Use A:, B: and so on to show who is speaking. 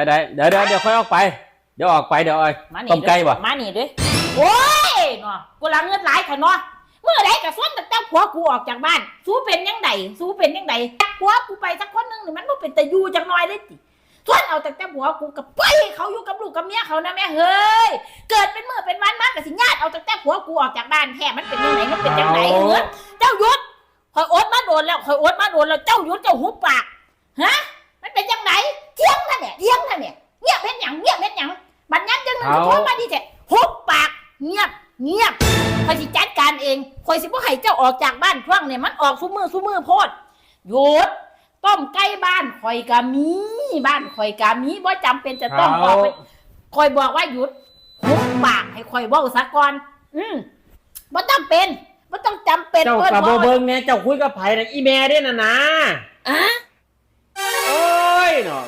A: ยได้เดี๋ยวค่อยออกไปเดี๋ยวออกไปเดี๋ยวอ้อยต้มไก่บ่
B: มานี่ด้วยโอ้ยเนาะกูละเงินหลายค่ะเนาะเมื่อไรกับส่วนตั้งแต่ผัวกูออกจากบ้านสู้เป็นยังไงผัวกูไปสักคนนึงนี่มันไม่เป็นแต่อยู่จังน้อยเลยติส่วนเอาตั้งแต่ผัวกูกับไปเขาอยู่กับลูกกับเมียเขานะแม่เฮ้ยเกิดเป็นมือเป็นวันมากกับสิญาติเอาตั้งแต่ผัวกูออกจากบ้านแท้มันเป็นยังไงมันเป็นยังไงเหรอเจ้ายุทธคอยอดมาโดนแล้วเจ้ายุทธเจ้าหุบปากฮะมันเป็นยังไงเที่ยงนั่นเนี่ยเงียบเป็นหยังบัดนั้นจังนึงโทรมาดิเถอะหุบปากเงียบคอยสิจัดการเองคอยสิบ่ให้เจ้าออกจากบ้านช่วงเนี่ยมันออกซุมือโพดหยุดต้มไก่บ้านคอยกามีบ่จำเป็นจะต้องออกไปคอยบอกว่าหยุดหุบปากให้คอยเว้าซะก่อนบ่ต้องเป็นบ่ต้องจำเป็น
A: เจ้ากับเบิ่งเนี่ยเจ้าคุยกับไผน่ะอีแม่เด้น่ะนะ
B: อะ
A: โอ้ยเนาะ